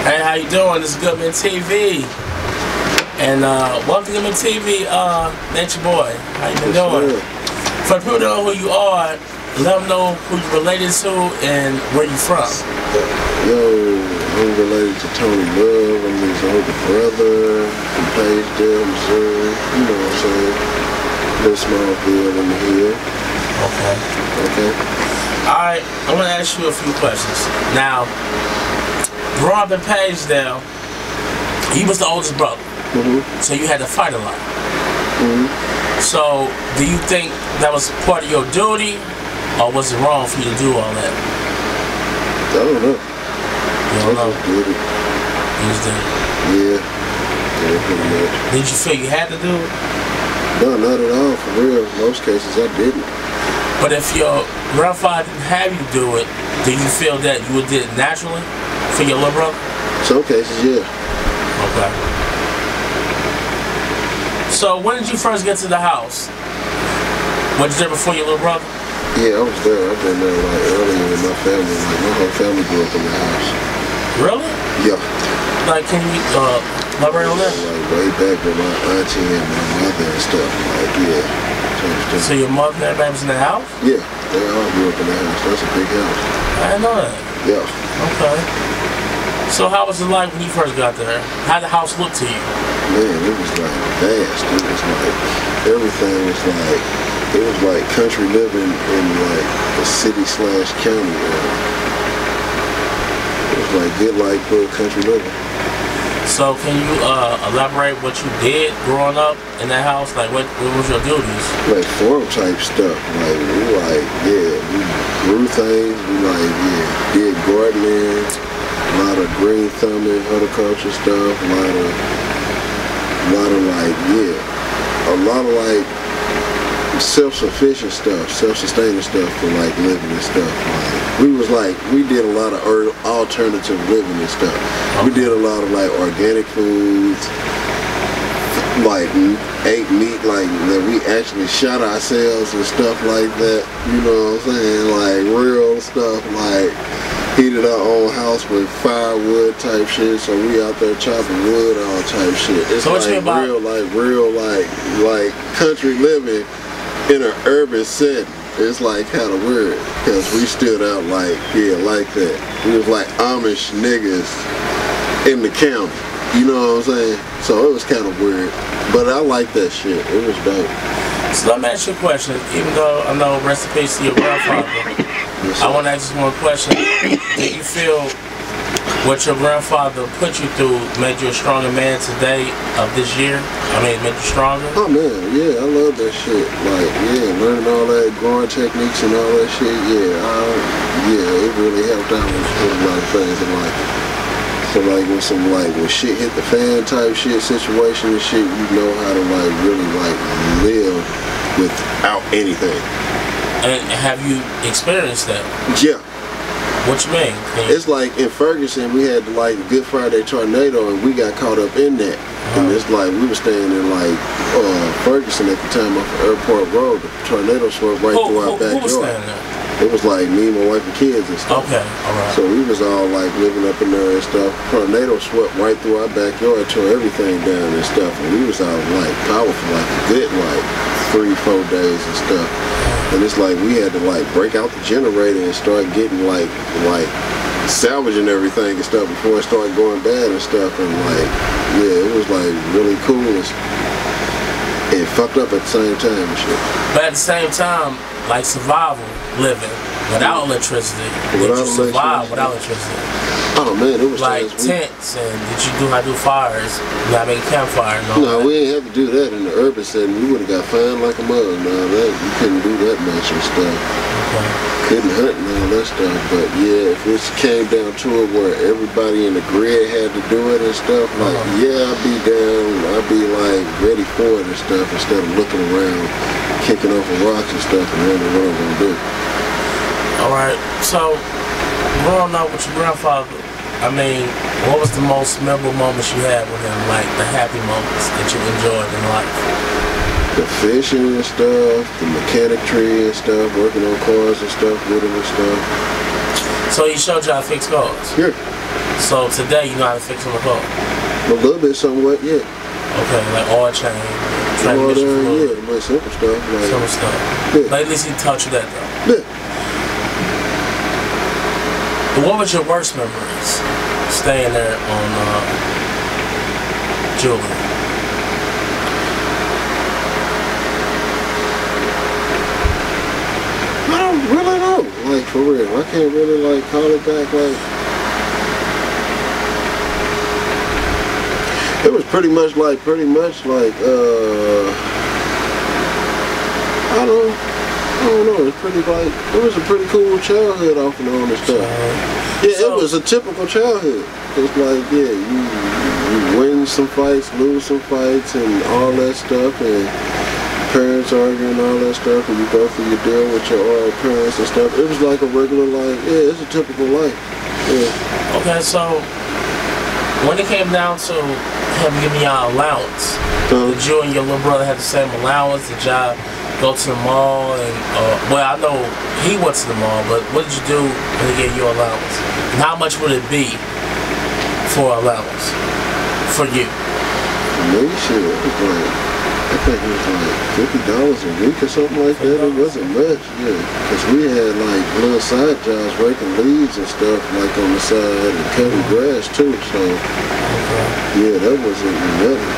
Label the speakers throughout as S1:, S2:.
S1: Hey, how you doing? This is Goodman TV. And welcome to Goodman TV, Nature Boy. How you been doing? For people to know who you are, let them know who you related to and where you from.
S2: Yo, I'm related to Tony Love. I'm his older brother from Pagedale, Missouri. You know what I'm saying? Little small bill in the hill.
S1: Okay.
S2: Okay.
S1: Alright, I'm going to ask you a few questions. Now, growing up in Pagedale, he was the oldest brother. So you had to fight a lot. So, do you think that was part of your duty, or was it wrong for you to do all that?
S2: I don't know.
S1: You don't know?
S2: Did it.
S1: You just did it?
S2: Yeah. Yeah, pretty much.
S1: Did you feel you had to do it?
S2: No, not at all. For real. In most cases, I didn't.
S1: But if your grandfather didn't have you do it, do you feel that you would did it naturally for your little brother?
S2: Some cases, yeah.
S1: Okay. So when did you first get to the house? Was you there before your little brother?
S2: Yeah, I was there. I've been there like earlier in my family. Like my whole family grew up in the house.
S1: Really?
S2: Yeah.
S1: Like, can you elaborate on that?
S2: Like way back with my auntie and my mother and stuff. Like, yeah.
S1: So your mother and everybody was in the house?
S2: Yeah, they all grew up in the house. That's a big house.
S1: I didn't know that.
S2: Yeah.
S1: Okay. So how was it like when you first got there? How did the house look to you?
S2: Man, it was like vast. It was like everything was like country living in like a city/county area. It was like good like good country living.
S1: So can you elaborate what you did growing up in that house? Like what was your duties?
S2: Like farm type stuff. Like we grew things. We did gardening, a lot of green thumbing, horticulture stuff, a lot of self-sufficient stuff, self-sustaining stuff for like living and stuff. Like, we did a lot of alternative living and stuff. Okay. We did a lot of like organic foods, like ate meat like that we actually shot ourselves and stuff like that. You know what I'm saying? Like real stuff, like heated our own house with firewood type shit. So we out there chopping wood, all type shit. It's so like real country living in an urban setting. It's like kind of weird because we stood out like that. We was like Amish niggas in the county. You know what I'm saying? So it was kind of weird, but I like that shit. It was dope.
S1: So let me ask you a question. Even though I know rest in peace to your grandfather, I want to ask you one question. Do you feel what your grandfather put you through made you a stronger man today of this year? I mean, made you stronger?
S2: Oh man, yeah, I love that shit. Like, yeah, learning all that growing techniques and all that shit. Yeah, it really helped out with a lot of things in life. So like when shit hit the fan type shit situation and shit, you know how to like really like live without anything.
S1: And have you experienced that?
S2: Yeah.
S1: What you mean?
S2: It's like in Ferguson, we had like the Good Friday tornado, and we got caught up in that. And it's like we were staying in like Ferguson at the time off of Airport Road. The tornado swept right through our backyard.
S1: Who was staying there?
S2: It was like me, my wife, and kids and stuff.
S1: Okay, alright.
S2: So we was all like living up in there and stuff. Tornado swept right through our backyard, tore everything down and stuff. And we was out like powerful, like a good like 3-4 days and stuff. And it's like we had to like break out the generator and start getting like salvaging everything and stuff before it started going bad and stuff. And like, yeah, it was like really cool and fucked up at the same time and shit.
S1: But at the same time, like survival living without electricity. Did you survive without electricity?
S2: Oh man, it was
S1: like tents, and did you know how to do fires? You gotta make a campfire and all that?
S2: No, we ain't have to do that in the urban setting. We would have got fined like a mug. No, you couldn't do that much and stuff.
S1: Okay.
S2: Couldn't hunt and all that stuff. But yeah, if it came down to it where everybody in the grid had to do it and stuff, like yeah, I'd be down. I'd be like ready for it and stuff instead of looking around, kicking over rocks and stuff and wondering what I'm gonna do.
S1: Alright, so growing up with your grandfather, I mean, what was the most memorable moments you had with him, like the happy moments that you enjoyed in life?
S2: The fishing and stuff, the mechanicry and stuff, working on cars and stuff with him and stuff.
S1: So he showed you how to fix cars?
S2: Yeah.
S1: So today you know how to fix on the car?
S2: A little bit, somewhat, yeah.
S1: Okay, like oil change, transmission fluid.
S2: Yeah, like simple stuff. Like,
S1: simple stuff.
S2: Yeah.
S1: Like at least he taught you that though.
S2: Yeah.
S1: But what was your worst memories staying there on Julie?
S2: I don't really know. Like for real, I can't really like call it back. Like it was pretty much like I don't know. It's pretty like it was a pretty cool childhood off and on and stuff. Yeah, so, it was a typical childhood. It's like you win some fights, lose some fights, and all that stuff, and parents arguing all that stuff, and you go through your deal with your parents and stuff. It was like a regular life. Yeah, it's a typical life. Yeah.
S1: Okay, so when it came down to him giving y'all allowance, did you and your little brother have the same allowance? Did y'all go to the mall? And well, I know he went to the mall, but what did you do when he gave you allowance? And how much would it be for allowance for you?
S2: Maybe shit, it was like, I think it was like $50 a week or something like that. It wasn't much, yeah. Because we had like little side jobs, raking leaves and stuff like on the side and cutting grass too. So yeah, that wasn't nothing.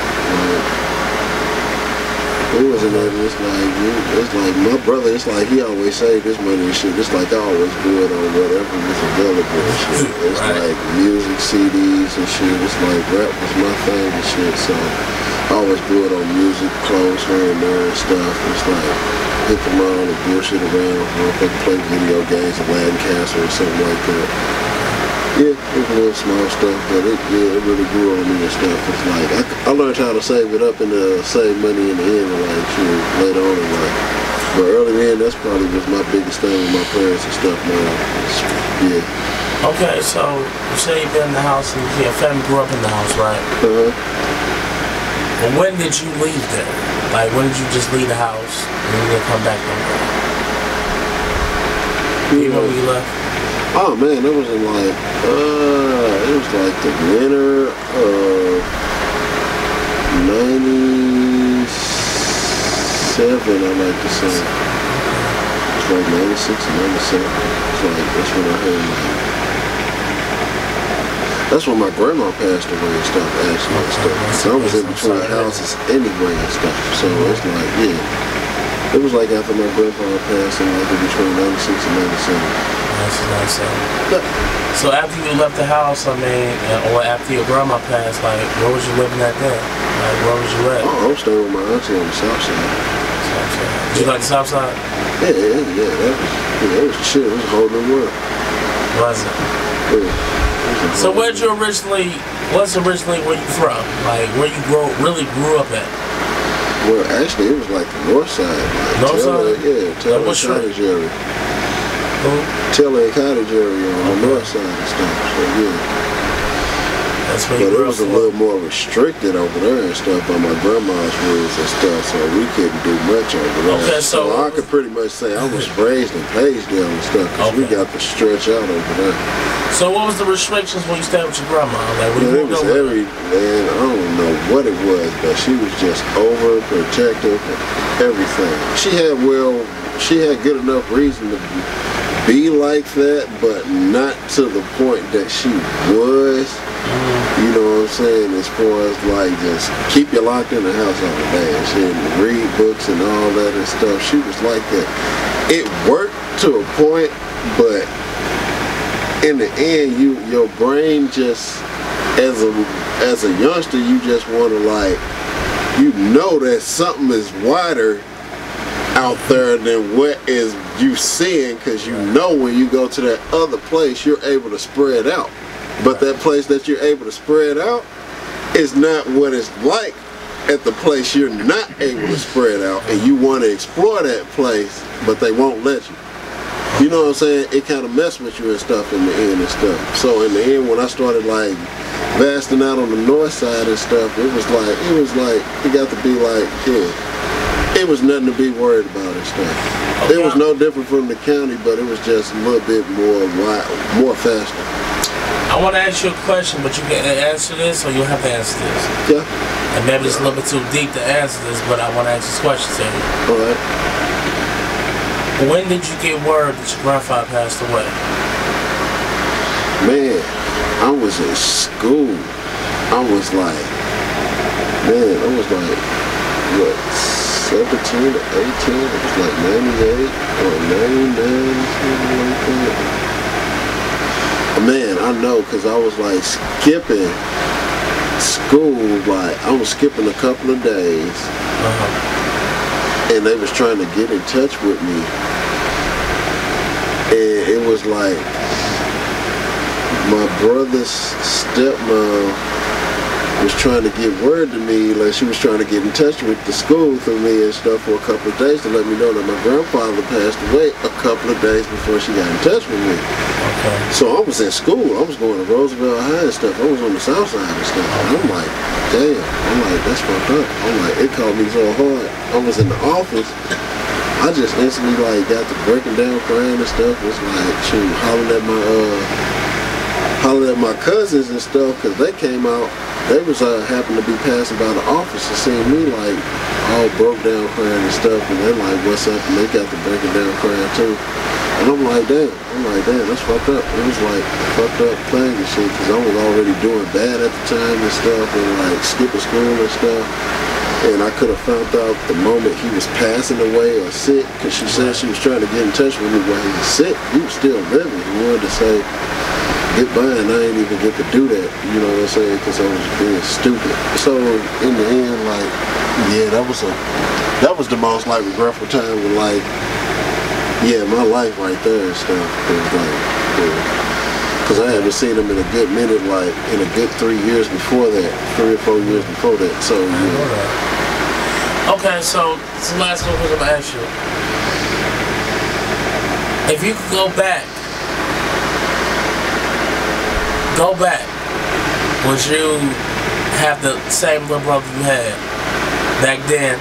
S2: It wasn't nothing. It's like my brother. It's like he always saved his money and shit. It's like I always do it on whatever was available and shit. It's like music, CDs and shit. It's like rap was my thing and shit. So I always do it on music, clothes here and there and stuff. It's like hit them on and bullshit around. Motherfucker play video games, Aladdin Castle or something like that. Yeah, it was a little small stuff, but it really grew on me and stuff. It's like I learned how to save it up and save money in the end, and like shit, later on in life. But early in, that's probably was my biggest thing with my parents and stuff. Man, yeah.
S1: Okay, so you say you've been in the house and your family grew up in the house, right? But when did you leave there? Like, when did you just leave the house and you didn't come back no more? You know when you left?
S2: Oh man, that was in like, it was like the winter of '97, I like to say. It's like '96 and '97. It's like, that's when I heard that's when my grandma passed away and stuff, actually, and stuff. So I was in between houses anyway and stuff. So it's like, yeah. It was like after my grandpa passed, and like in between '96 and '97.
S1: So after you left the house, I mean, or after your grandma passed, like, where was you living at then? Like, where was you at?
S2: Oh, I was staying with my auntie on the south side.
S1: Did you like the south side?
S2: Yeah. That was shit. It was a whole new world.
S1: Was it?
S2: Yeah.
S1: So where'd you originally, where you from? Like, where you really grew up at?
S2: Well, actually, it was like the north side. Like
S1: north side?
S2: Yeah, Taylor Cottage area. Taylor and Cottage area on the north side and stuff, so yeah.
S1: That's where
S2: but it was a little more restricted over there and stuff by my grandma's rules and stuff, so we couldn't do much over there.
S1: Okay, so
S2: I could pretty much say I was raised in Pagedale and stuff, because we got to stretch out over there.
S1: So what was the restrictions when you stayed with your grandma? Like,
S2: it was man, I don't know what it was, but she was just overprotective and everything. She had good enough reason to be like that, but not to the point that she was. You know what I'm saying? As far as like just keep you locked in the house all day and she didn't read books and all that and stuff. She was like that. It worked to a point, but in the end, your brain just as a youngster, you just want to like, you know that something is wider out there than what is you seeing, because you know when you go to that other place you're able to spread out, but that place that you're able to spread out is not what it's like at the place you're not able to spread out, and you want to explore that place but they won't let you. You know what I'm saying? It kind of messed with you and stuff in the end and stuff. So in the end, when I started like vasting out on the north side and stuff, it got to be like, yeah, it was nothing to be worried about and stuff. Okay. It was no different from the county, but it was just a little bit more faster.
S1: I I want to ask you a question, but you can answer this or you'll have to answer this.
S2: Yeah.
S1: And maybe it's a little bit too deep to answer this, but I want to ask this question to you.
S2: Alright.
S1: When did you get word that your grandfather passed away?
S2: Man, I was in school. I was like, what, 17 to 18? It was like 98 or 99, something like that. Man, I know, because I was like skipping school, like I was skipping a couple of days, and they was trying to get in touch with me, and it was like my brother's stepmom was trying to get word to me, like she was trying to get in touch with the school through me and stuff for a couple of days to let me know that my grandfather passed away a couple of days before she got in touch with me.
S1: Okay.
S2: So I was in school. I was going to Roosevelt High and stuff. I was on the south side and stuff. And I'm like, damn. I'm like, that's fucked up. I'm like, it caught me so hard. I was in the office. I just instantly like got to breaking down, crying and stuff. It's like, shoot, hollering at my cousins and stuff, because they came out. They was happened to be passing by the office and seeing me like all broke down crying and stuff, and they're like, what's up? And they got to breaking down crying too. And I'm like, damn, that's fucked up. It was like fucked up thing and shit, because I was already doing bad at the time and stuff, and like skipping school and stuff. And I could have found out the moment he was passing away or sick, because she said she was trying to get in touch with me when he was sick. He was still living. He wanted to say goodbye, and I didn't even get to do that, you know what I'm saying, because I was being stupid. So in the end, like, yeah, that was the most like regretful time with like, yeah, my life right there and stuff. Cause like, because I haven't seen him in a good minute, like in a good 3 years before that, 3 or 4 years before that. So yeah.
S1: Okay, so this is the last one I'm gonna ask you. If you could go back, would you have the same little brother you had back then?